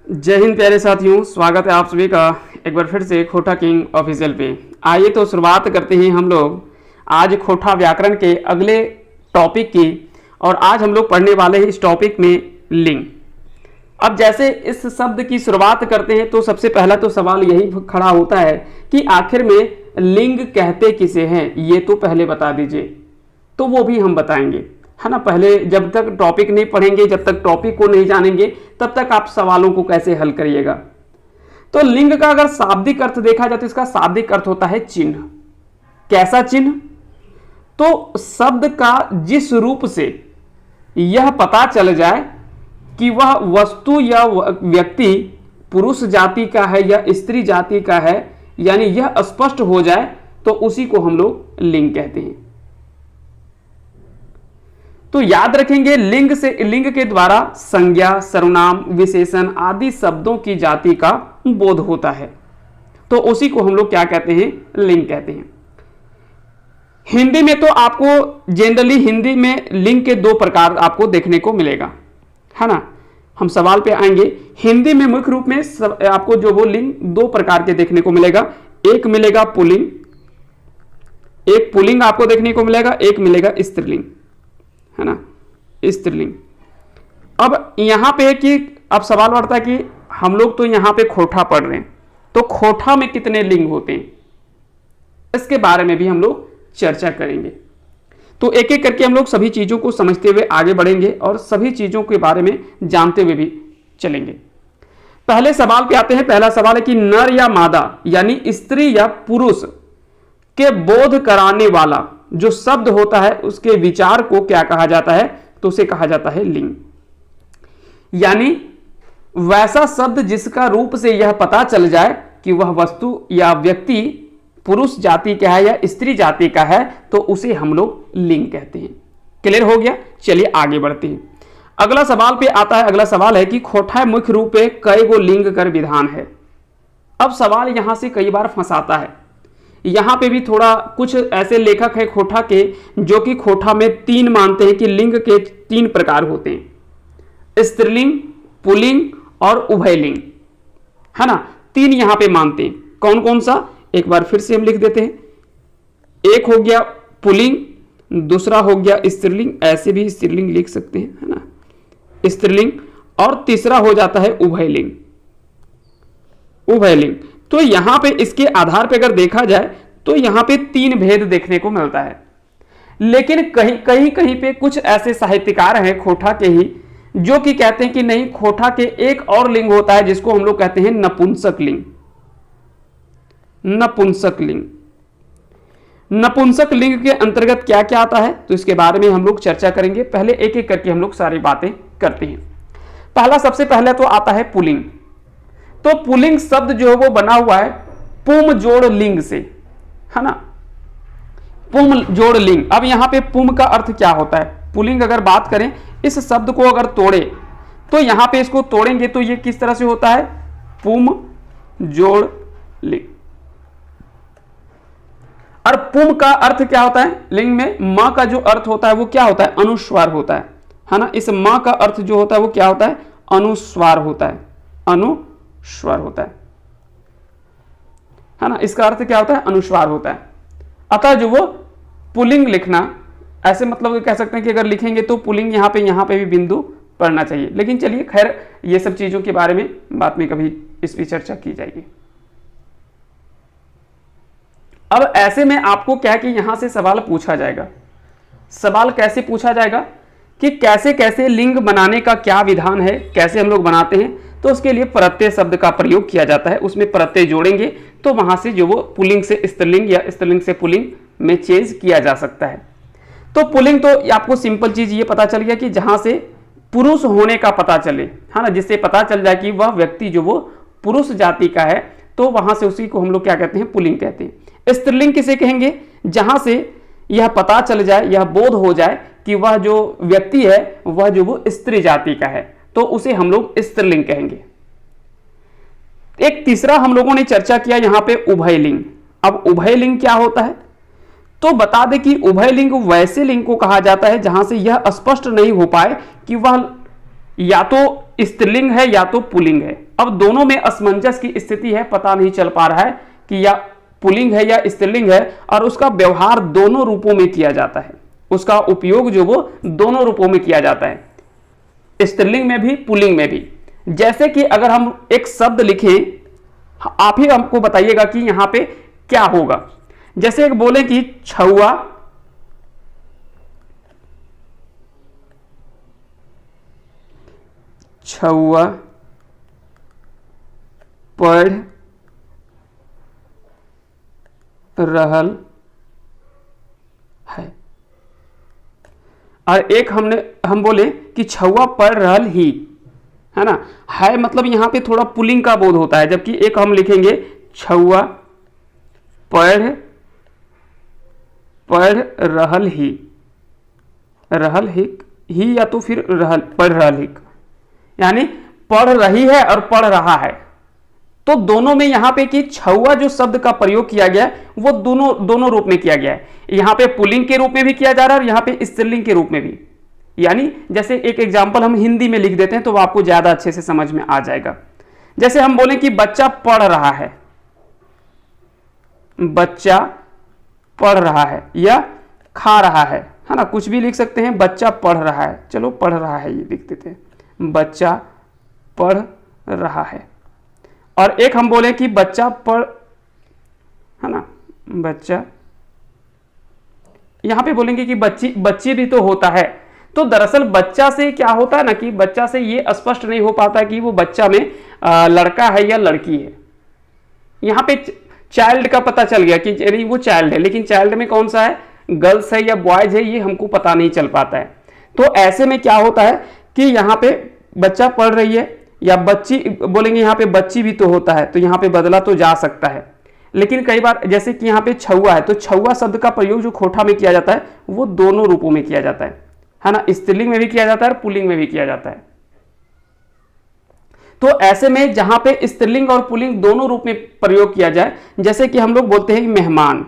जय हिंद प्यारे साथियों, स्वागत है आप सभी का एक बार फिर से खोटा किंग ऑफिशियल पे। आइए तो शुरुआत करते हैं हम लोग आज खोटा व्याकरण के अगले टॉपिक की। और आज हम लोग पढ़ने वाले हैं इस टॉपिक में लिंग। अब जैसे इस शब्द की शुरुआत करते हैं तो सबसे पहला तो सवाल यही खड़ा होता है कि आखिर में लिंग कहते किसे हैं, ये तो पहले बता दीजिए। तो वो भी हम बताएंगे, है ना। पहले जब तक टॉपिक नहीं पढ़ेंगे, जब तक टॉपिक को नहीं जानेंगे, तब तक आप सवालों को कैसे हल करिएगा। तो लिंग का अगर शाब्दिक अर्थ देखा जाए तो इसका शाब्दिक अर्थ होता है चिन्ह। कैसा चिन्ह? तो शब्द का जिस रूप से यह पता चल जाए कि वह वस्तु या व्यक्ति पुरुष जाति का है या स्त्री जाति का है, यानी यह स्पष्ट हो जाए, तो उसी को हम लोग लिंग कहते हैं। तो याद रखेंगे, लिंग के द्वारा संज्ञा, सर्वनाम, विशेषण आदि शब्दों की जाति का बोध होता है। तो उसी को हम लोग क्या कहते हैं? लिंग कहते हैं। हिंदी में तो आपको जनरली हिंदी में लिंग के दो प्रकार आपको देखने को मिलेगा, है ना। हम सवाल पे आएंगे। हिंदी में मुख्य रूप में आपको जो वो लिंग दो प्रकार के देखने को मिलेगा। एक मिलेगा पुल्लिंग, एक पुल्लिंग आपको देखने को मिलेगा, एक मिलेगा स्त्रीलिंग, है ना, स्त्रीलिंग। अब यहां पे कि अब सवाल उठता है कि हम लोग तो यहां पे खोटा पढ़ रहे हैं, तो खोटा में कितने लिंग होते हैं, इसके बारे में भी हम लोग चर्चा करेंगे। तो एक एक करके हम लोग सभी चीजों को समझते हुए आगे बढ़ेंगे और सभी चीजों के बारे में जानते हुए भी चलेंगे। पहले सवाल पे आते हैं। पहला सवाल है कि नर या मादा यानी स्त्री या पुरुष के बोध कराने वाला जो शब्द होता है उसके विचार को क्या कहा जाता है? तो उसे कहा जाता है लिंग। यानी वैसा शब्द जिसका रूप से यह पता चल जाए कि वह वस्तु या व्यक्ति पुरुष जाति का है या स्त्री जाति का है, तो उसे हम लोग लिंग कहते हैं। क्लियर हो गया? चलिए आगे बढ़ते हैं। अगला सवाल पे आता है। अगला सवाल है कि खोटा मुख्य रूप में कई गो लिंग कर विधान है। अब सवाल यहां से कई बार फंसाता है। यहां पे भी थोड़ा कुछ ऐसे लेखक है खोटा के जो कि खोटा में तीन मानते हैं कि लिंग के तीन प्रकार होते हैं, स्त्रीलिंग, पुल्लिंग और उभयलिंग, है ना। तीन यहां पे मानते हैं। कौन कौन सा? एक बार फिर से हम लिख देते हैं। एक हो गया पुल्लिंग, दूसरा हो गया स्त्रीलिंग, ऐसे भी स्त्रीलिंग लिख सकते हैं, है ना, स्त्रीलिंग, और तीसरा हो जाता है उभयलिंग। उभयलिंग। तो यहां पे इसके आधार पे अगर देखा जाए तो यहां पे तीन भेद देखने को मिलता है। लेकिन कहीं पे कुछ ऐसे साहित्यकार हैं खोटा के ही जो कि कहते हैं कि नहीं, खोटा के एक और लिंग होता है जिसको हम लोग कहते हैं नपुंसक लिंग। नपुंसक लिंग। नपुंसक लिंग के अंतर्गत क्या क्या आता है, तो इसके बारे में हम लोग चर्चा करेंगे। पहले एक एक करके हम लोग सारी बातें करते हैं। पहला, सबसे पहले तो आता है पुल्लिंग। तो पुल्लिंग शब्द जो है वो बना हुआ है पुम जोड़ लिंग से, है ना, पुम जोड़ लिंग। अब यहां पे पुम का अर्थ क्या होता है? पुल्लिंग अगर बात करें, इस शब्द को अगर तोड़े तो यहां पे इसको तोड़ेंगे तो ये किस तरह से होता है? पुम जोड़ लिंग। और पुम का अर्थ क्या होता है? लिंग में मां का जो अर्थ होता है वो क्या होता है? अनुस्वार होता है ना। इस मां का अर्थ जो होता है वो क्या होता है? अनुस्वार होता है, अनुस्वार होता है ना। इसका अर्थ क्या होता है? अनुस्वार होता है। अतः जो वो पुल्लिंग लिखना, ऐसे मतलब कह सकते हैं कि अगर लिखेंगे तो पुल्लिंग यहां पे भी बिंदु पड़ना चाहिए। लेकिन चलिए खैर, ये सब चीजों के बारे में बाद में कभी इस पर चर्चा की जाएगी। अब ऐसे में आपको क्या कि यहां से सवाल पूछा जाएगा। सवाल कैसे पूछा जाएगा कि कैसे कैसे लिंग बनाने का क्या विधान है, कैसे हम लोग बनाते हैं? तो उसके लिए प्रत्यय शब्द का प्रयोग किया जाता है। उसमें प्रत्यय जोड़ेंगे तो वहां से जो वो पुल्लिंग से स्त्रीलिंग या स्त्रीलिंग से पुल्लिंग में चेंज किया जा सकता है। तो पुल्लिंग तो आपको सिंपल चीज ये पता चल गया कि जहां से पुरुष होने का पता चले, है ना, जिससे पता चल जाए कि वह व्यक्ति जो वो पुरुष जाति का है, तो वहां से उसी को हम लोग क्या कहते हैं? पुल्लिंग कहते हैं। स्त्रीलिंग किसे कहेंगे? जहां से यह पता चल जाए, यह बोध हो जाए कि वह जो व्यक्ति है वह जो वो स्त्री जाति का है, तो उसे हम लोग स्त्रीलिंग कहेंगे। एक तीसरा हम लोगों ने चर्चा किया यहां पे उभयलिंग। अब उभयलिंग क्या होता है? तो बता दें कि उभयलिंग वैसे लिंग को कहा जाता है जहां से यह स्पष्ट नहीं हो पाए कि वह या तो स्त्रीलिंग है या तो पुल्लिंग है, अब दोनों में असमंजस की स्थिति है, पता नहीं चल पा रहा है कि या पुल्लिंग है या स्त्रीलिंग है, और उसका व्यवहार दोनों रूपों में किया जाता है, उसका उपयोग जो वो दोनों रूपों में किया जाता है, स्त्रीलिंग में भी पुल्लिंग में भी। जैसे कि अगर हम एक शब्द लिखें, आप ही हमको बताइएगा कि यहां पे क्या होगा। जैसे एक बोले कि छुआ छुआ पढ़ रहल है, और एक हम बोले कि छुआ पढ़ रहल ही, है ना, है मतलब यहां पे थोड़ा पुल्लिंग का बोध होता है, जबकि एक हम लिखेंगे छुआ पढ़ रहल ही, रहल ही या तो फिर रहल, पढ़ रहल ही, यानी पढ़ रही है और पढ़ रहा है। तो दोनों में यहां पे कि छुआ जो शब्द का प्रयोग किया गया वो दोनों रूप में किया गया है। यहां पे पुल्लिंग के रूप में भी किया जा रहा है और यहां पे स्त्रीलिंग के रूप में भी। यानी जैसे एक एग्जांपल हम हिंदी में लिख देते हैं तो वो आपको ज्यादा अच्छे से समझ में आ जाएगा। जैसे हम बोले कि बच्चा पढ़ रहा है, बच्चा पढ़ रहा है या खा रहा है ना, कुछ भी लिख सकते हैं। बच्चा पढ़ रहा है, चलो पढ़ रहा है ये लिख देते हैं, बच्चा पढ़ रहा है। और एक हम बोले कि बच्चा पढ़, है ना, बच्चा, यहां पे बोलेंगे कि बच्ची भी तो होता है। तो दरअसल बच्चा से क्या होता है ना कि बच्चा से ये स्पष्ट नहीं हो पाता कि वो बच्चा में लड़का है या लड़की है। यहां पे चाइल्ड का पता चल गया कि वो चाइल्ड है, लेकिन चाइल्ड में कौन सा है, गर्ल्स है या बॉयज है, ये हमको पता नहीं चल पाता है। तो ऐसे में क्या होता है कि यहाँ पे बच्चा पढ़ रही है या बच्ची बोलेंगे, यहाँ पे बच्ची भी तो होता है, तो यहाँ पे बदला तो जा सकता है। लेकिन कई बार जैसे कि यहाँ पे छुआ है, तो छुआ शब्द का प्रयोग जो खोटा में किया जाता है वो दोनों रूपों में किया जाता है ना, स्त्रीलिंग में भी किया जाता है और पुल्लिंग में भी किया जाता है। तो ऐसे में जहां पे स्त्रीलिंग और पुल्लिंग दोनों रूप में प्रयोग किया जाए, जैसे कि हम लोग बोलते हैं कि मेहमान,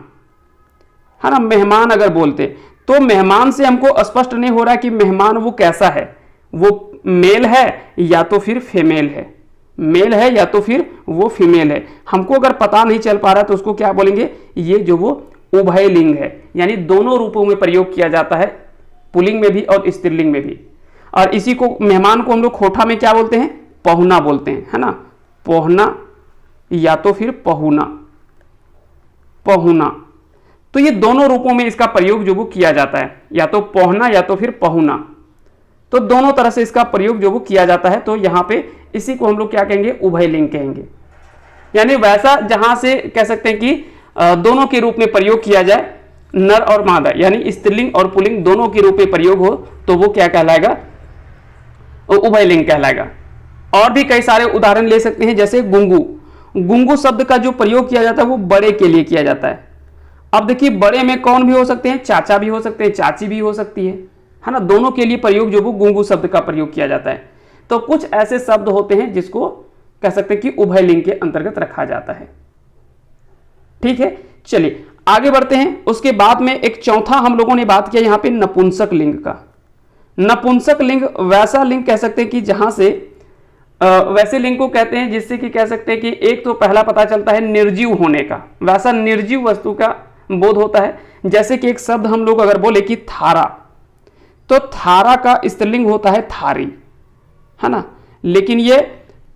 है ना, मेहमान अगर बोलते तो मेहमान से हमको स्पष्ट नहीं हो रहा कि मेहमान वो कैसा है, वो मेल है या तो फिर फीमेल है, मेल है या तो फिर वो फीमेल है। हमको अगर पता नहीं चल पा रहा तो उसको क्या बोलेंगे, ये जो वो उभयलिंग है, यानी दोनों रूपों में प्रयोग किया जाता है, पुल्लिंग में भी और स्त्रीलिंग में भी। और इसी को मेहमान को हम लोग खोटा में क्या बोलते हैं, पहुना बोलते हैं, है ना, पहुना या तो फिर पहुना, पहुना। तो ये दोनों रूपों में इसका प्रयोग जो वो किया जाता है, या तो पहुना या तो फिर पहुना, तो दोनों तरह से इसका प्रयोग जो वो किया जाता है। तो यहाँ पे इसी को हम लोग क्या कहेंगे, उभयलिंग कहेंगे। यानी वैसा जहां से कह सकते हैं कि दोनों के रूप में प्रयोग किया जाए, नर और मादा, यानी स्त्रीलिंग और पुल्लिंग दोनों के रूप में प्रयोग हो, तो वो क्या कहलाएगा, उभयलिंग कहलाएगा। और भी कई सारे उदाहरण ले सकते हैं, जैसे गुंगू। गुंगू शब्द का जो प्रयोग किया जाता है वो बड़े के लिए किया जाता है। अब देखिए बड़े में कौन भी हो सकते हैं, चाचा भी हो सकते हैं, चाची भी हो सकती है ना, दोनों के लिए प्रयोग जो वो गुंगू शब्द का प्रयोग किया जाता है। तो कुछ ऐसे शब्द होते हैं जिसको कह सकते हैं कि उभयलिंग के अंतर्गत रखा जाता है। ठीक है, चलिए आगे बढ़ते हैं। उसके बाद में एक चौथा हम लोगों ने बात किया यहाँ पे नपुंसक लिंग का। नपुंसक लिंग वैसा लिंग कह सकते हैं कि जहां से वैसे लिंग को कहते हैं जिससे कि कह सकते हैं कि एक तो पहला पता चलता है निर्जीव होने का, वैसा निर्जीव वस्तु का बोध होता है। जैसे कि एक शब्द हम लोग अगर बोले कि थारा, तो थारा का स्त्रीलिंग होता है थारी, है ना, लेकिन ये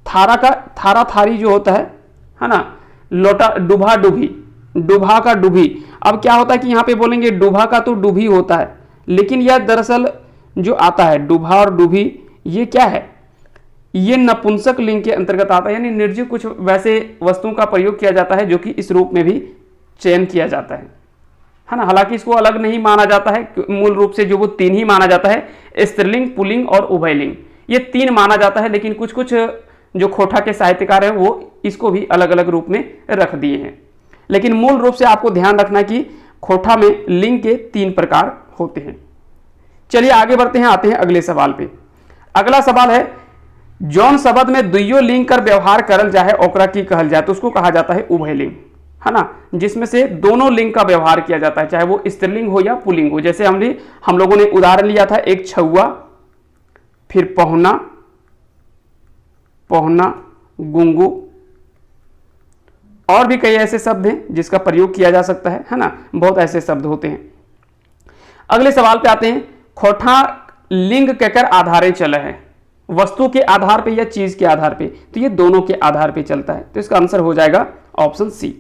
थारा का थारा थारी जो होता है ना, लोटा डूबा डूबी, डूबा का डूबी। अब क्या होता है कि यहाँ पे बोलेंगे डूबा का तो डूबी होता है, लेकिन यह दरअसल जो आता है डूबा और डूबी, ये क्या है, ये नपुंसक लिंग के अंतर्गत आता है। यानी निर्जीव कुछ वैसे वस्तुओं का प्रयोग किया जाता है जो कि इस रूप में भी चयन किया जाता है ना। हालांकि इसको अलग नहीं माना जाता है, मूल रूप से जो वो तीन ही माना जाता है, स्त्रीलिंग, पुल्लिंग और उभयलिंग, ये तीन माना जाता है। लेकिन कुछ कुछ जो खोटा के साहित्यकार हैं वो इसको भी अलग अलग रूप में रख दिए हैं। लेकिन मूल रूप से आपको ध्यान रखना कि खोटा में लिंग के तीन प्रकार होते हैं। चलिए आगे बढ़ते हैं, आते हैं अगले सवाल पे। अगला सवाल है, जौन शब्द में दुइयो लिंग कर व्यवहार करल जाए ओकरा की कहल जाए, तो उसको कहा जाता है उभयलिंग, है ना, जिसमें से दोनों लिंग का व्यवहार किया जाता है, चाहे वो स्त्रीलिंग हो या पुल्लिंग हो। जैसे हम लोगों ने उदाहरण लिया था, एक छुआ, फिर पहुना, पहुना गुंगू, और भी कई ऐसे शब्द हैं जिसका प्रयोग किया जा सकता है ना, बहुत ऐसे शब्द होते हैं। अगले सवाल पे आते हैं, खोठा लिंग कहकर आधारे चल है, वस्तु के आधार पे या चीज के आधार पे, तो ये दोनों के आधार पे चलता है, तो इसका आंसर हो जाएगा ऑप्शन सी।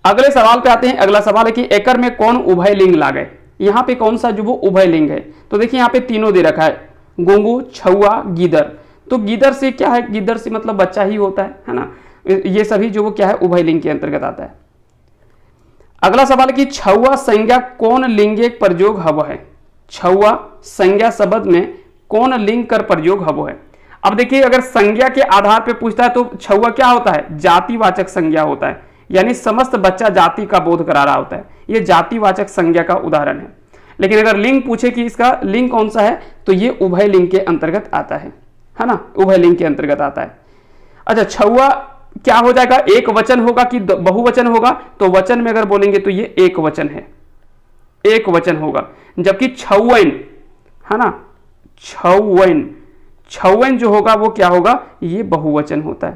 अगले सवाल पे आते हैं। अगला सवाल है कि एकर में कौन उभय लिंग लागे, यहाँ पे कौन सा जो वो उभय लिंग है, तो देखिए यहाँ पे तीनों दे रखा है, गुंगू, छुआ, गीदड़। तो गीदड़ से क्या है, गीदड़ से मतलब बच्चा ही होता है ना, ये सभी जो वो क्या है उभय लिंग के अंतर्गत आता है। अगला सवाल कि छुआ संज्ञा कौन लिंगे प्रयोग हव है, छुआ संज्ञा शब्द में कौन लिंग कर प्रयोग हव है। अब देखिए अगर संज्ञा के आधार पे पूछता है तो छुआ क्या होता है, जातिवाचक संज्ञा होता है, यानी समस्त बच्चा जाति का बोध करा रहा होता है, ये जातिवाचक संज्ञा का उदाहरण है। लेकिन अगर लिंग पूछे कि इसका लिंग कौन सा है, तो ये उभय लिंग के अंतर्गत आता है ना, उभय लिंग के अंतर्गत आता है। अच्छा, छुआ क्या हो जाएगा, एक वचन होगा कि बहुवचन होगा, तो वचन में अगर बोलेंगे तो ये एक वचन है, एक वचन होगा। जबकि छौवन है ना, छौवन, छौवन जो होगा वो क्या होगा, ये बहुवचन होता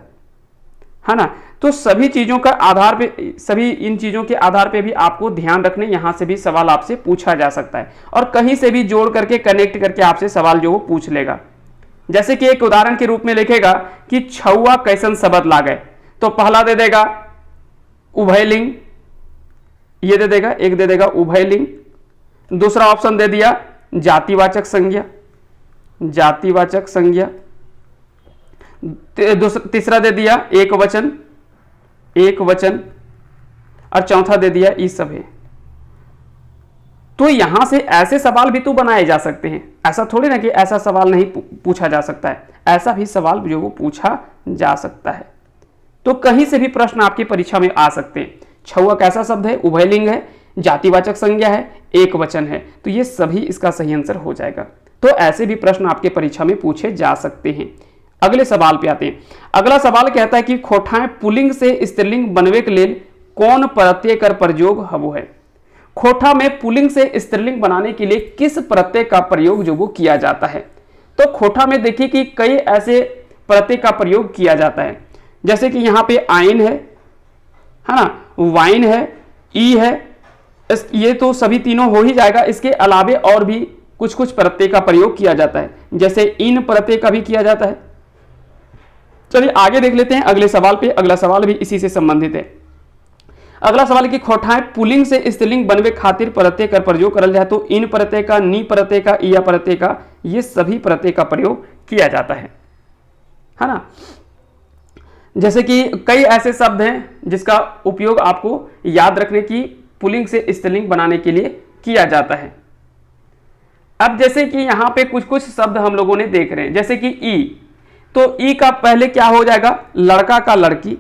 है ना। तो सभी चीजों का आधार पे, सभी इन चीजों के आधार पे भी आपको ध्यान रखने, यहां से भी सवाल आपसे पूछा जा सकता है और कहीं से भी जोड़ करके कनेक्ट करके आपसे सवाल जो वो पूछ लेगा। जैसे कि एक उदाहरण के रूप में लिखेगा कि छुआ कैसन शब्द लागे, तो पहला दे देगा उभयलिंग, ये दे देगा, एक दे देगा उभयलिंग, दूसरा ऑप्शन दे दिया जातिवाचक संज्ञा, जातिवाचक संज्ञा, तीसरा दे दिया एक वचन, एक वचन, और चौथा दे दिया इस सब है। तो यहां से ऐसे सवाल भी तो बनाए जा सकते हैं, ऐसा थोड़ी ना कि ऐसा सवाल नहीं पूछा जा सकता है, ऐसा भी सवाल जो वो पूछा जा सकता है। तो कहीं से भी प्रश्न आपकी परीक्षा में आ सकते हैं। छुआ कैसा शब्द है, उभयलिंग है, जातिवाचक संज्ञा है, एक वचन है, तो ये सभी इसका सही आंसर हो जाएगा। तो ऐसे भी प्रश्न आपके परीक्षा में पूछे जा सकते हैं। अगले सवाल पे आते हैं। अगला सवाल कहता है कि खोठाएं पुलिंग से स्त्रीलिंग बनवे के लिए कौन प्रत्यय कर प्रयोग हवो है। खोठा में पुलिंग से स्त्रीलिंग बनाने के लिए किस प्रत्यय का प्रयोग जो वो किया जाता है। तो खोठा में देखिए कि कई ऐसे प्रत्यय का प्रयोग किया जाता है, जैसे कि यहाँ पे आइन है ना, वाइन है, ई है, ये तो सभी तीनों हो ही जाएगा। इसके अलावे और भी कुछ कुछ प्रत्यय का प्रयोग किया जाता है, जैसे इन प्रत्यय का भी किया जाता है। चलिए आगे देख लेते हैं अगले सवाल पे। अगला सवाल भी इसी से संबंधित है। अगला सवाल कि खोठाएं पुलिंग से स्त्रीलिंग बनवे खातिर प्रत्यय कर प्रयोग करल जाए, तो इन प्रत्यय का, नी प्रत्यय का, या प्रत्यय का, ये सभी प्रत्यय का प्रयोग किया जाता है ना। जैसे कि कई ऐसे शब्द हैं जिसका उपयोग आपको याद रखने की पुलिंग से स्त्रीलिंग बनाने के लिए किया जाता है। अब जैसे कि यहां पे कुछ कुछ शब्द हम लोगों ने देख रहे हैं, जैसे कि ई, तो ई का पहले क्या हो जाएगा, लड़का का लड़की।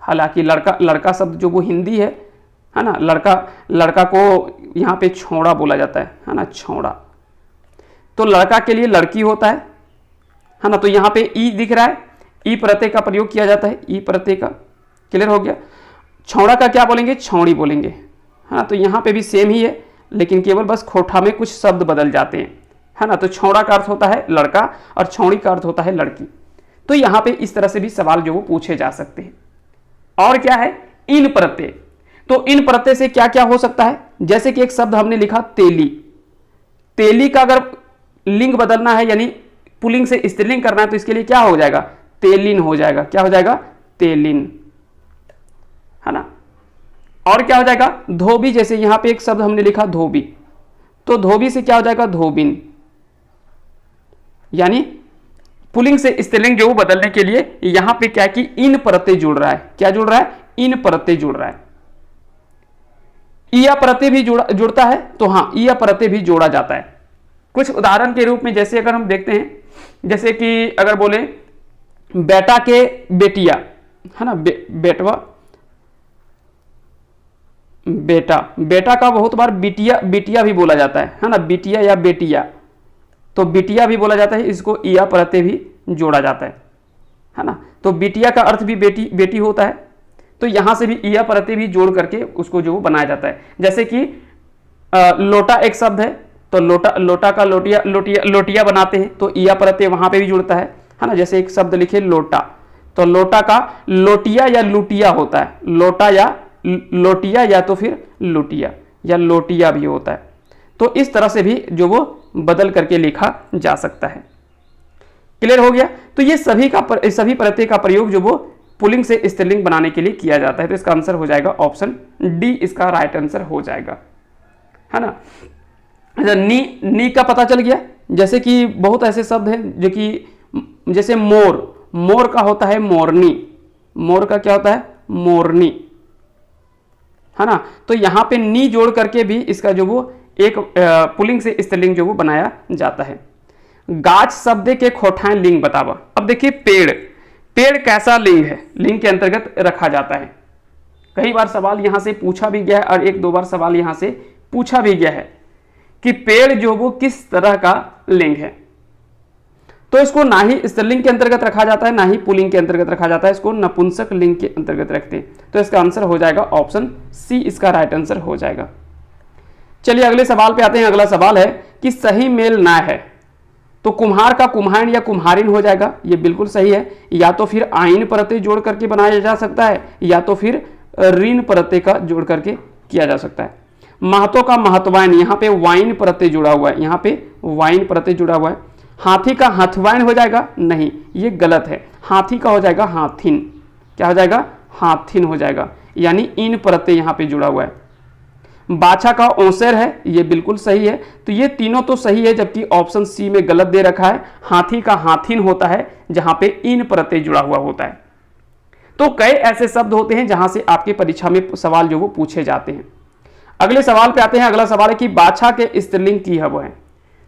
हालांकि लड़का, लड़का शब्द जो वो हिंदी है ना, लड़का को यहाँ पे छोड़ा बोला जाता है ना, छोड़ा। तो लड़का के लिए लड़की होता है ना, तो यहाँ पे ई दिख रहा है, ई प्रत्यय का प्रयोग किया जाता है, ई प्रत्यय का। क्लियर हो गया। छौड़ा का क्या बोलेंगे, छौड़ी बोलेंगे, हाँ। तो यहाँ पे भी सेम ही है, लेकिन केवल बस खोठा में कुछ शब्द बदल जाते हैं, है ना। तो छौड़ा का अर्थ होता है लड़का और छौड़ी का अर्थ होता है लड़की। तो यहाँ पे इस तरह से भी सवाल जो वो पूछे जा सकते हैं। और क्या है, इन प्रत्यय। तो इन प्रत्यय से क्या क्या हो सकता है, जैसे कि एक शब्द हमने लिखा तेली, तेली का अगर लिंग बदलना है यानी पुलिंग से स्त्रीलिंग करना है, तो इसके लिए क्या हो जाएगा, तेलिन हो जाएगा। क्या हो जाएगा, तेलिन, है ना। और क्या हो जाएगा, धोबी, जैसे यहां पे एक शब्द हमने लिखा धोबी, तो धोबी से क्या हो जाएगा, धोबिन। यानी पुलिंग से स्त्रीलिंग जो बदलने के लिए यहां पे क्या कि इन प्रत्यय जुड़ रहा है। क्या जुड़ रहा है, इन प्रत्यय जुड़ रहा है। इया प्रत्यय भी जुड़ता है, तो हाँ इया प्रत्यय भी जोड़ा जाता है। कुछ उदाहरण के रूप में जैसे अगर हम देखते हैं, जैसे कि अगर बोले बेटा के बेटिया, है ना, बेटवा, बेटा, बेटा का बहुत बार बिटिया, बिटिया भी बोला जाता है ना, बिटिया या बेटिया, तो बिटिया भी बोला जाता है, इसको इया प्रत्यय भी जोड़ा जाता है ना। तो बिटिया का अर्थ भी बेटी, बेटी होता है, तो यहां से भी इया प्रत्यय भी जोड़ करके उसको जो बनाया जाता है। जैसे कि लोटा एक शब्द है, तो लोटा का लोटिया बनाते हैं, तो इया प्रत्यय वहां पे भी जुड़ता है ना। जैसे एक शब्द लिखे लोटा, तो लोटा का लोटिया या लुटिया होता है, लोटा या लोटिया या तो फिर लुटिया या लोटिया भी होता है। तो इस तरह से भी जो वो बदल करके लिखा जा सकता है। क्लियर हो गया। तो ये सभी प्रत्यय का प्रयोग जो वो पुल्लिंग से स्त्रीलिंग बनाने के लिए किया जाता है। तो इसका आंसर हो जाएगा ऑप्शन डी, इसका राइट आंसर हो जाएगा, है ना। अच्छा, नी का पता चल गया। जैसे कि बहुत ऐसे शब्द हैं जो कि जैसे मोर का होता है मोरनी, मोर का क्या होता है मोरनी, है ना। तो यहां पे नी जोड़ करके भी इसका जो वो एक पुल्लिंग से स्त्रीलिंग जो वो बनाया जाता है। गाछ शब्द के खोठाएं लिंग बतावा। अब देखिए पेड़ कैसा लिंग है, लिंग के अंतर्गत रखा जाता है। कई बार सवाल यहां से पूछा भी गया है और एक दो बार सवाल यहां से पूछा भी गया है कि पेड़ जो वो किस तरह का लिंग है। तो इसको ना ही स्त्रीलिंग के अंतर्गत रखा जाता है ना ही पुल्लिंग के अंतर्गत रखा जाता है, इसको नपुंसक लिंग के अंतर्गत रखते हैं। तो इसका आंसर हो जाएगा ऑप्शन सी, इसका राइट आंसर हो जाएगा। चलिए अगले सवाल पे आते हैं। अगला सवाल है कि सही मेल ना है, तो कुम्हार का कुम्हाइन या कुम्हारिन हो जाएगा, ये बिल्कुल सही है। या तो फिर आइन प्रत्यय जोड़ करके बनाया जा सकता है या तो फिर ऋण प्रत्यय का जोड़ करके किया जा सकता है। महतो का महत्वाइन, यहाँ पे वाइन प्रत्यय जुड़ा हुआ है, यहाँ पे वाइन प्रत्यय जुड़ा हुआ है। हाथी का हथवाइन हो जाएगा, नहीं ये गलत है। हाथी का हो जाएगा हाथिन, क्या हो जाएगा हाथिन हो जाएगा, यानी इन प्रत्यय यहाँ पे जुड़ा हुआ है। बाछा का ओसेर है, ये बिल्कुल सही है। तो ये तीनों तो सही है, जबकि ऑप्शन सी में गलत दे रखा है। हाथी का हाथिन होता है जहां पे इन प्रत्यय जुड़ा हुआ होता है। तो कई ऐसे शब्द होते हैं जहां से आपके परीक्षा में सवाल जो वो पूछे जाते हैं। अगले सवाल पे आते हैं। अगला सवाल है कि बाछा के स्त्रीलिंग की हब है।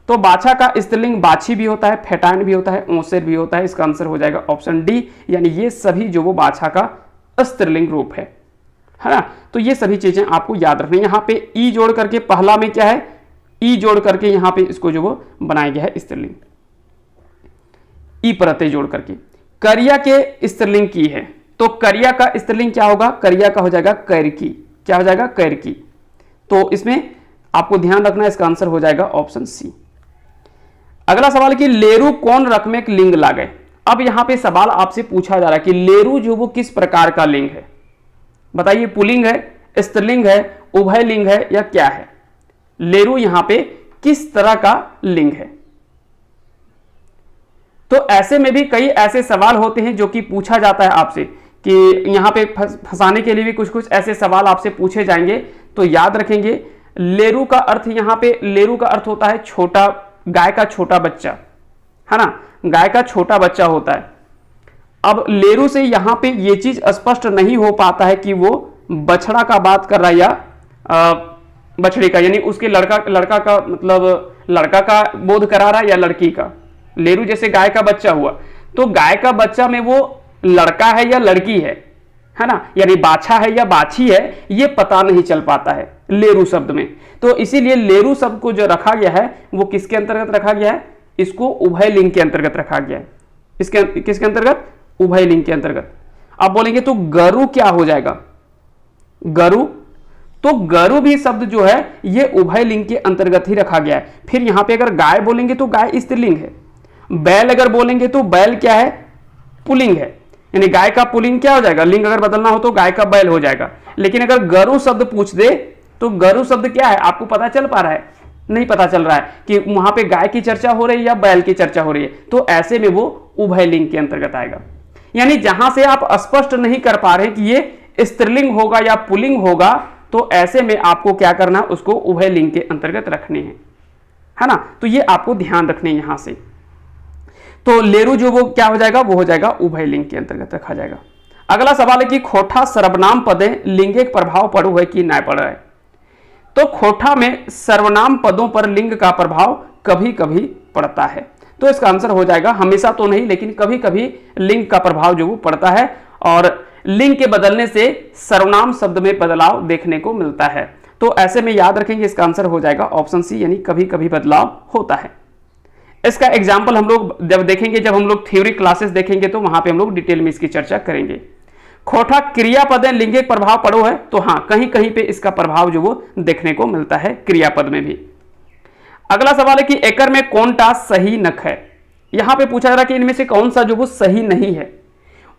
तो बाछा का स्त्रीलिंग बाछी भी होता है, फेटाइन भी होता है, ओसेर भी होता है। इसका आंसर हो जाएगा ऑप्शन डी, यानी ये सभी जो वो बाछा का स्त्रीलिंग रूप है ना। तो ये सभी चीजें आपको याद रखनी। यहाँ पे ई जोड़ करके पहला में क्या है, ई जोड़ करके यहाँ पे इसको जो वो बनाया गया है स्त्रीलिंग, ई प्रत्यय जोड़ करके। करिया के स्त्रीलिंग की है, तो करिया का स्त्रीलिंग क्या होगा, करिया का हो जाएगा कैरकी, क्या हो जाएगा कैरकी। तो इसमें आपको ध्यान रखना, इसका आंसर हो जाएगा ऑप्शन सी। अगला सवाल कि लेरू कौन रकम के लिंग लागे। अब यहां पे सवाल आपसे पूछा जा रहा है कि लेरू जो वो किस प्रकार का लिंग है, बताइए पुल्लिंग है, स्त्रीलिंग है, उभय लिंग है या क्या है। लेरू यहां पे किस तरह का लिंग है। तो ऐसे में भी कई ऐसे सवाल होते हैं जो कि पूछा जाता है आपसे, कि यहां पे फंसाने के लिए भी कुछ कुछ ऐसे सवाल आपसे पूछे जाएंगे। तो याद रखेंगे लेरू का अर्थ, यहां पे लेरू का अर्थ होता है छोटा, गाय का छोटा बच्चा, है ना, गाय का छोटा बच्चा होता है। अब लेरू से यहां पे ये चीज स्पष्ट नहीं हो पाता है कि वो बछड़ा का बात कर रहा है या बछड़े का, यानी उसके लड़का का मतलब लड़का का बोध करा रहा है या लड़की का। लेरू जैसे गाय का बच्चा हुआ, तो गाय का बच्चा में वो लड़का है या लड़की है ना, यानी बाछा है या बाछी है, ये पता नहीं चल पाता है लेरू शब्द में। तो इसीलिए लेरू शब्द को जो रखा गया है वो किसके अंतर्गत रखा गया है, इसको उभय लिंग के अंतर्गत रखा गया है। किसके अंतर्गत, उभय लिंग के अंतर्गत। आप बोलेंगे तो गरु क्या हो जाएगा, गरु, तो गरु भी शब्द जो है ये उभय लिंग के अंतर्गत ही रखा गया है। फिर यहां पे अगर गाय बोलेंगे तो गाय स्त्रीलिंग है, बैल अगर बोलेंगे तो बैल क्या है, पुल्लिंग है, यानी गाय का पुल्लिंग क्या हो जाएगा, लिंग अगर बदलना हो तो गाय का बैल हो जाएगा। लेकिन अगर गरु शब्द पूछ दे तो गरु शब्द क्या है, आपको पता चल पा रहा है, नहीं पता चल रहा है कि वहां पे गाय की चर्चा हो रही है या बैल की चर्चा हो रही है। तो ऐसे में वो उभय लिंग के अंतर्गत आएगा। यानी जहां से आप स्पष्ट नहीं कर पा रहे कि ये स्त्रीलिंग होगा या पुल्लिंग होगा, तो ऐसे में आपको क्या करना, उसको उभय लिंग के अंतर्गत रखने हैं, है ना। तो ये आपको ध्यान रखने यहां से। तो लेरू जो वो क्या हो जाएगा, वो हो जाएगा उभय लिंग के अंतर्गत रखा जाएगा। अगला सवाल है कि खोठा सर्वनाम पदे लिंग एक प्रभाव पड़ो है कि ना पड़ रहा है। तो खोठा में सर्वनाम पदों पर लिंग का प्रभाव कभी कभी पड़ता है। तो इसका आंसर हो जाएगा, हमेशा तो नहीं लेकिन कभी कभी लिंग का प्रभाव जो वो पड़ता है, और लिंग के बदलने से सर्वनाम शब्द में बदलाव देखने को मिलता है। तो ऐसे में याद रखेंगे, इसका आंसर हो जाएगा ऑप्शन सी, यानी कभी कभी बदलाव होता है। इसका एग्जाम्पल हम लोग जब देखेंगे, जब हम लोग थ्योरी क्लासेस देखेंगे तो वहां पे हम लोग डिटेल में इसकी चर्चा करेंगे। खोठा क्रियापद है, लिंगिक प्रभाव पड़ो है, तो हाँ कहीं कहीं पे इसका प्रभाव जो वो देखने को मिलता है क्रियापद में भी। अगला सवाल है कि एकर में कौन टा सही नख है। यहां पे पूछा जा रहा है कि इनमें से कौन सा जो वो सही नहीं है।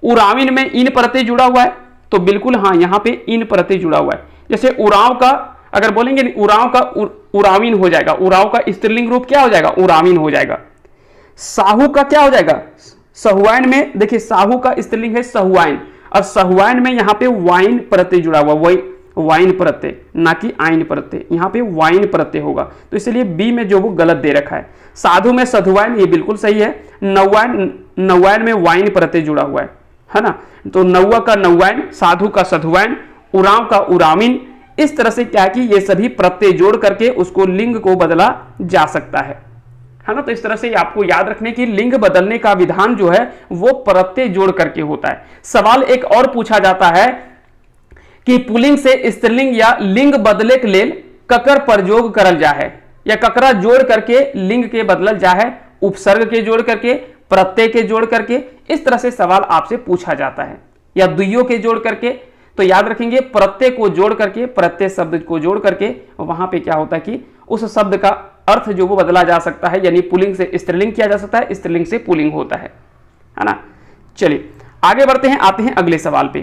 उराविन में इन प्रत्यय जुड़ा हुआ है, तो बिल्कुल हाँ यहाँ पे इन प्रत्यय जुड़ा हुआ है। जैसे उराव का अगर बोलेंगे उराव का उराविन हो जाएगा, उराव का स्त्रीलिंग रूप क्या हो जाएगा, उराविन हो जाएगा। साहू का क्या हो जाएगा, सहुआइन में देखिए साहू का स्त्रीलिंग है सहुआइन, और सहुआइन में यहाँ पे वाइन प्रत्यय जुड़ा हुआ, वही वाइन प्रत्यय ना कि आइन प्रत्यय, यहाँ पे वाइन प्रत्यय होगा, तो इसलिए बी में जो वो गलत दे रखा है। साधु में सधुवाइन, ये बिल्कुल सही है। नौवाइन में वाइन प्रत्यय जुड़ा हुआ है ना, तो नौवा का नौवाइन, साधु का सधुवाइन, उराव का उराविन। इस तरह से क्या है कि ये सभी प्रत्यय जोड़ करके उसको लिंग को बदला जा सकता है ना। तो इस तरह से आपको याद रखने की लिंग बदलने का विधान जो है वो प्रत्यय जोड़ करके होता है। सवाल एक और पूछा जाता है कि पुल्लिंग से स्त्रीलिंग या लिंग बदले के लेल ककर प्रयोग करल जा है, या ककरा जोड़ करके लिंग के बदलल जा है, उपसर्ग के जोड़ करके, प्रत्यय के जोड़ करके। इस तरह से सवाल आपसे पूछा जाता है, या दुइयों के जोड़ करके। तो याद रखेंगे प्रत्यय को जोड़ करके, प्रत्यय शब्द को जोड़ करके वहां पे क्या होता है कि उस शब्द का अर्थ जो वो बदला जा सकता है, यानी पुल्लिंग से स्त्रीलिंग किया जा सकता है, स्त्रीलिंग से पुल्लिंग होता है ना। चलिए आगे बढ़ते हैं, आते हैं अगले सवाल पे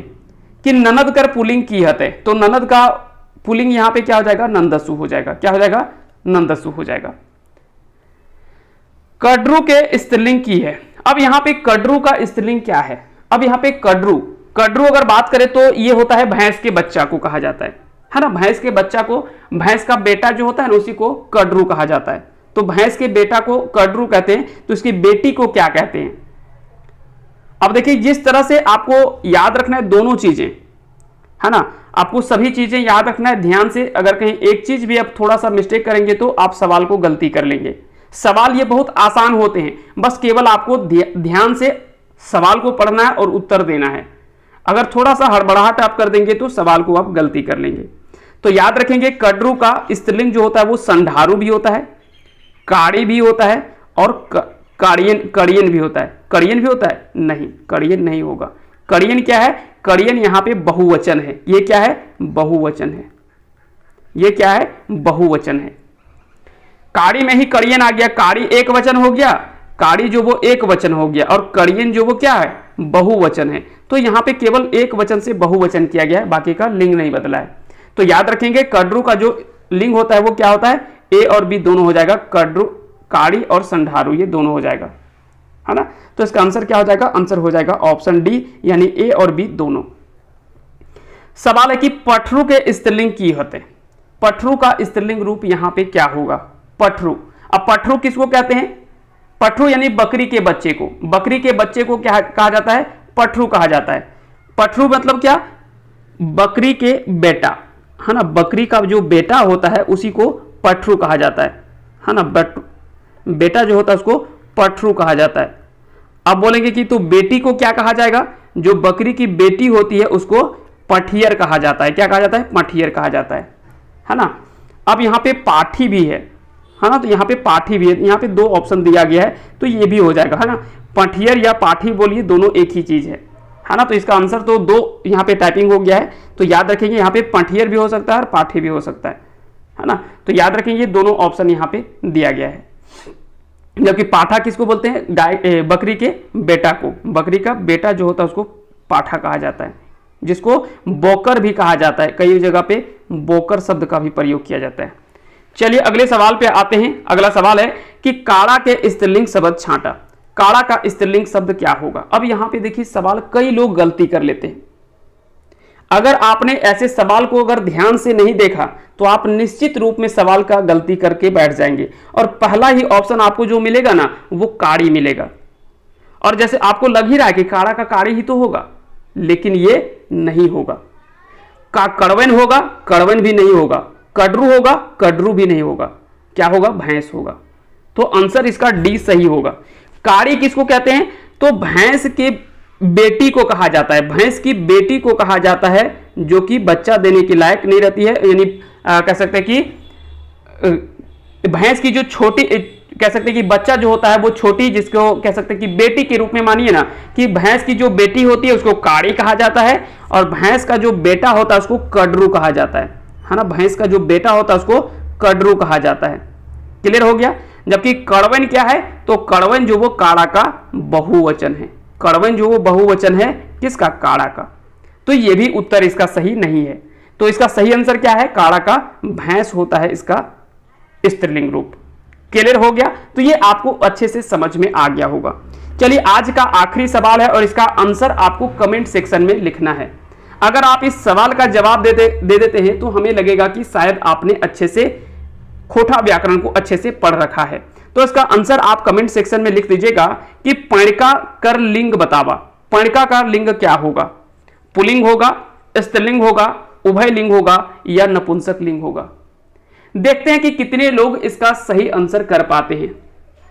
कि ननद कर पुल्लिंग की हते। तो ननद का पुल्लिंग यहां पे क्या हो जाएगा, नंदसु हो जाएगा। क्या हो जाएगा, नंदसु हो जाएगा। कड्रू के स्त्रीलिंग की है। अब यहां पे कड्रू का स्त्रीलिंग क्या है, अब यहां पे कड्रू अगर बात करें तो ये होता है भैंस के बच्चा को कहा जाता है ना। भैंस के बच्चा को, भैंस का बेटा जो होता है ना उसी को कड्रू कहा जाता है। तो भैंस के बेटा को कड्रू कहते हैं, तो इसकी बेटी को क्या कहते हैं। अब देखिए जिस तरह से आपको याद रखना है दोनों चीजें, है ना, आपको सभी चीजें याद रखना है ध्यान से। अगर कहीं एक चीज भी आप थोड़ा सा मिस्टेक करेंगे तो आप सवाल को गलती कर लेंगे। सवाल ये बहुत आसान होते हैं, बस केवल आपको ध्यान से सवाल को पढ़ना है और उत्तर देना है। अगर थोड़ा सा हड़बड़ाहट आप कर देंगे तो सवाल को आप गलती कर लेंगे। तो याद रखेंगे कड्रू का स्त्रीलिंग जो होता है वो संढारू भी होता है, काड़ी भी होता है, और कड़ियन भी होता है। कड़ियन भी होता है, नहीं कड़ियन नहीं होगा। कड़ियन क्या है, कड़ियन यहाँ पे बहुवचन है। ये क्या है, बहुवचन है। ये क्या है, बहुवचन है। काड़ी में ही कड़ियन आ गया, काड़ी एक वचन हो गया, काड़ी जो वो एक वचन हो गया, और कड़ियन जो वो क्या है, बहुवचन है। तो यहाँ पे केवल एक वचन से बहुवचन किया गया है, बाकी का लिंग नहीं बदला है। तो याद रखेंगे कड्रू का जो लिंग होता है वो क्या होता है, ए और बी दोनों हो जाएगा। कड्रू, काड़ी और संढारू ये दोनों हो जाएगा, है ना। तो इसका आंसर क्या हो जाएगा, आंसर हो जाएगा ऑप्शन डी, यानी ए और बी दोनों। सवाल है कि पठरू के स्त्रीलिंग की होते। पठरू का स्त्रीलिंग रूप यहाँ पे क्या होगा, पठरू। अब पठरू किसको कहते हैं, पठरू यानी बकरी के बच्चे को, बकरी के बच्चे को क्या कहा जाता है, पठरू कहा जाता है। पठरू मतलब क्या, बकरी के बेटा, है ना, बकरी का जो बेटा होता है उसी को पठरू कहा जाता है ना। बेटा जो होता है उसको पठरू कहा जाता है। अब बोलेंगे कि तो बेटी को क्या कहा जाएगा, जो बकरी की बेटी होती है उसको पठियर कहा जाता है। क्या कहा जाता है, पठियर कहा जाता है ना। अब यहाँ पे पाठी भी है ना, तो यहाँ पे पाठी भी है, यहाँ पे दो ऑप्शन दिया गया है, तो ये भी हो जाएगा, है ना। पठियर या पाठी बोलिए, दोनों एक ही चीज है ना। तो इसका आंसर तो दो यहाँ पे टाइपिंग हो गया है, तो याद रखेंगे यहाँ पे पठियर भी हो सकता है और पाठी भी हो सकता है ना। तो याद रखेंगे दोनों ऑप्शन यहाँ पे दिया गया है। जबकि पाठा किसको बोलते हैं, गाय, बकरी के बेटा को, बकरी का बेटा जो होता है उसको पाठा कहा जाता है, जिसको बोकर भी कहा जाता है। कई जगह पे बोकर शब्द का भी प्रयोग किया जाता है। चलिए अगले सवाल पे आते हैं। अगला सवाल है कि काड़ा के स्त्रीलिंग शब्द छांटा। काड़ा का स्त्रीलिंग शब्द क्या होगा। अब यहां पे देखिए सवाल कई लोग गलती कर लेते हैं। अगर आपने ऐसे सवाल को अगर ध्यान से नहीं देखा तो आप निश्चित रूप में सवाल का गलती करके बैठ जाएंगे, और पहला ही ऑप्शन आपको जो मिलेगा ना वो काड़ी मिलेगा। और जैसे आपको लग ही रहा है कि काड़ा का काड़ी ही तो होगा, लेकिन ये नहीं होगा। कड़वन होगा, कड़वन भी नहीं होगा। कड्रू होगा, कड्रू भी नहीं होगा। क्या होगा, भैंस होगा। तो आंसर इसका डी सही होगा। काड़ी किसको कहते हैं, तो भैंस के बेटी को कहा जाता है। भैंस की बेटी को कहा जाता है जो कि बच्चा देने के लायक नहीं रहती है, यानी कह सकते हैं कि भैंस की जो छोटी, कह सकते हैं कि बच्चा जो होता है वो छोटी, जिसको कह सकते हैं कि बेटी के रूप में मानिए ना, कि भैंस की जो बेटी होती है उसको काड़ी कहा जाता है, और भैंस का जो बेटा होता है उसको कड्रू कहा जाता है ना। भैंस का जो बेटा होता है उसको कड्रू कहा जाता है। क्लियर हो गया। जबकि कड़वन क्या है, तो कड़वन जो वो काड़ा का बहुवचन है। कड़वन जो वो बहुवचन है किसका, काड़ा का। तो ये भी उत्तर इसका सही नहीं है। तो इसका सही आंसर क्या है, काड़ा का भैंस होता है इसका स्त्रीलिंग रूप। क्लियर हो गया। तो ये आपको अच्छे से समझ में आ गया होगा। चलिए आज का आखिरी सवाल है और इसका आंसर आपको कमेंट सेक्शन में लिखना है। अगर आप इस सवाल का जवाब दे देते हैं तो हमें लगेगा कि शायद आपने अच्छे से खोटा व्याकरण को अच्छे से पढ़ रखा है। तो इसका आंसर आप कमेंट सेक्शन में लिख दीजिएगा कि पणिका कर लिंग बतावा। पणिका का लिंग क्या होगा, पुल्लिंग होगा, स्त्रीलिंग होगा, उभय लिंग होगा या नपुंसक लिंग होगा। देखते हैं कि कितने लोग इसका सही आंसर कर पाते हैं,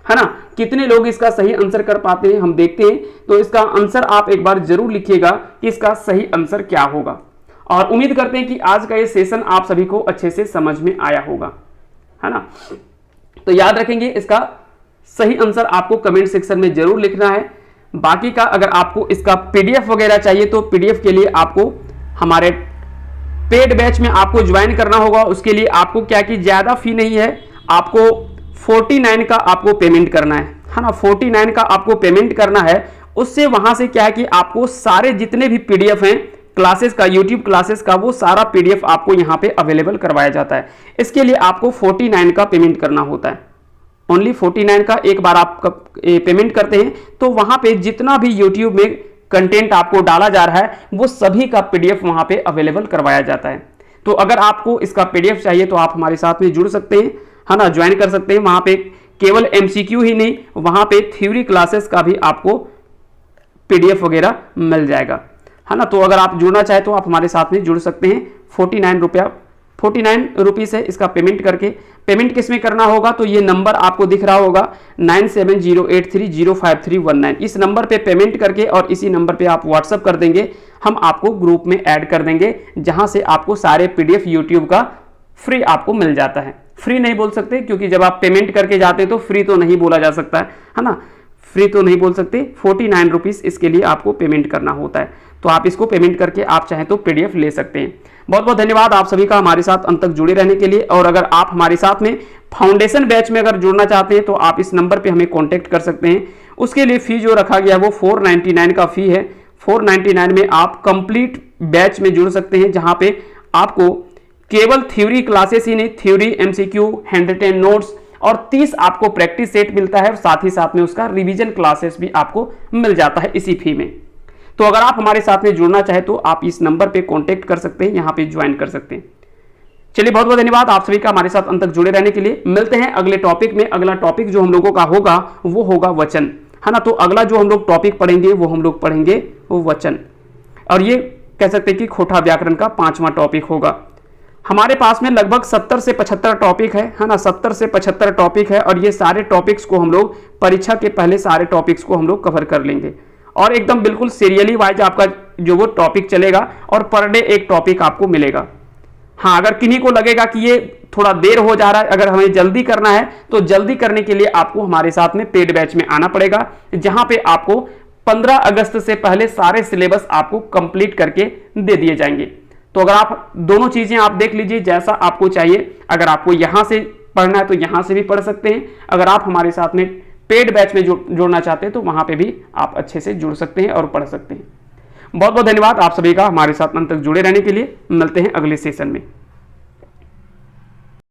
है ना, कितने लोग इसका सही आंसर कर पाते हैं हम देखते हैं। तो इसका आंसर आप एक बार जरूर लिखिएगा कि इसका सही आंसर क्या होगा। और उम्मीद करते हैं कि आज का ये सेशन आप सभी को अच्छे से समझ में आया होगा, है ना। तो याद रखेंगे इसका सही आंसर आपको कमेंट सेक्शन में जरूर लिखना है। बाकी का अगर आपको इसका पीडीएफ वगैरह चाहिए तो पीडीएफ के लिए आपको हमारे पेड बैच में आपको ज्वाइन करना होगा। उसके लिए आपको क्या कि ज्यादा फी नहीं है, आपको 49 का आपको पेमेंट करना है ना, 49 का आपको पेमेंट करना है। उससे वहां से क्या है कि आपको सारे जितने भी पीडीएफ हैं क्लासेस का, यूट्यूब क्लासेस का, वो सारा पीडीएफ आपको यहाँ पे अवेलेबल करवाया जाता है। इसके लिए आपको 49 का पेमेंट करना होता है। ओनली 49 का एक बार आप पेमेंट करते हैं तो वहां पे जितना भी यूट्यूब में कंटेंट आपको डाला जा रहा है वो सभी का पीडीएफ वहां पे अवेलेबल करवाया जाता है। तो अगर आपको इसका पीडीएफ चाहिए तो आप हमारे साथ में जुड़ सकते हैं, है ना, ज्वाइन कर सकते हैं। वहां पे केवल एमसीक्यू ही नहीं, वहां पे थ्योरी क्लासेस का भी आपको पीडीएफ वगैरह मिल जाएगा, है ना। तो अगर आप जुड़ना चाहे तो आप हमारे साथ में जुड़ सकते हैं। 49 रुपीस है इसका पेमेंट करके। पेमेंट किस में करना होगा, तो ये नंबर आपको दिख रहा होगा 9708305319, इस नंबर पे पेमेंट करके और इसी नंबर पे आप व्हाट्सअप कर देंगे, हम आपको ग्रुप में ऐड कर देंगे जहां से आपको सारे पीडीएफ यूट्यूब का फ्री आपको मिल जाता है। फ्री नहीं बोल सकते क्योंकि जब आप पेमेंट करके जाते हैं तो फ्री तो नहीं बोला जा सकता है ना, फ्री तो नहीं बोल सकते। 49 रुपीस इसके लिए आपको पेमेंट करना होता है। तो आप इसको पेमेंट करके आप चाहें तो पीडीएफ ले सकते हैं। बहुत बहुत धन्यवाद आप सभी का हमारे साथ अंत तक जुड़े रहने के लिए। और अगर आप हमारे साथ में फाउंडेशन बैच में अगर जुड़ना चाहते हैं तो आप इस नंबर पे हमें कांटेक्ट कर सकते हैं। उसके लिए फी जो रखा गया वो 499 का फी है। 499 में आप कंप्लीट बैच में जुड़ सकते हैं जहां पे आपको केवल थ्योरी क्लासेस ही नहीं, theory, MCQ, handwritten notes और 30 आपको प्रैक्टिस सेट मिलता है। साथ ही साथ में उसका रिवीजन क्लासेस भी आपको मिल जाता है इसी फी में। तो अगर आप हमारे साथ में जुड़ना चाहे तो आप इस नंबर पे कांटेक्ट कर सकते हैं, यहाँ पे ज्वाइन कर सकते हैं। चलिए बहुत बहुत धन्यवाद आप सभी का हमारे साथ अंत तक जुड़े रहने के लिए। मिलते हैं अगले टॉपिक में। अगला टॉपिक जो हम लोगों का होगा वो होगा वचन, है ना। तो अगला जो हम लोग टॉपिक पढ़ेंगे वो हम लोग पढ़ेंगे वो वचन, और ये कह सकते हैं कि खोटा व्याकरण का 5वां टॉपिक होगा। हमारे पास में लगभग 70 से 75 टॉपिक है ना, 70 से 75 टॉपिक है। और ये सारे टॉपिक्स को हम लोग परीक्षा के पहले सारे टॉपिक्स को हम लोग कवर कर लेंगे और एकदम बिल्कुल सीरियली वाइज आपका जो वो टॉपिक चलेगा और पर डे एक टॉपिक आपको मिलेगा। हाँ, अगर किन्हीं को लगेगा कि ये थोड़ा देर हो जा रहा है, अगर हमें जल्दी करना है तो जल्दी करने के लिए आपको हमारे साथ में पेड बैच में आना पड़ेगा, जहां पे आपको 15 अगस्त से पहले सारे सिलेबस आपको कंप्लीट करके दे दिए जाएंगे। तो अगर आप दोनों चीजें आप देख लीजिए जैसा आपको चाहिए। अगर आपको यहां से पढ़ना है तो यहां से भी पढ़ सकते हैं। अगर आप हमारे साथ में पेड बैच में जोड़ना चाहते हैं तो वहां पे भी आप अच्छे से जुड़ सकते हैं और पढ़ सकते हैं। बहुत बहुत धन्यवाद आप सभी का हमारे साथ अंत तक जुड़े रहने के लिए। मिलते हैं अगले सेशन में।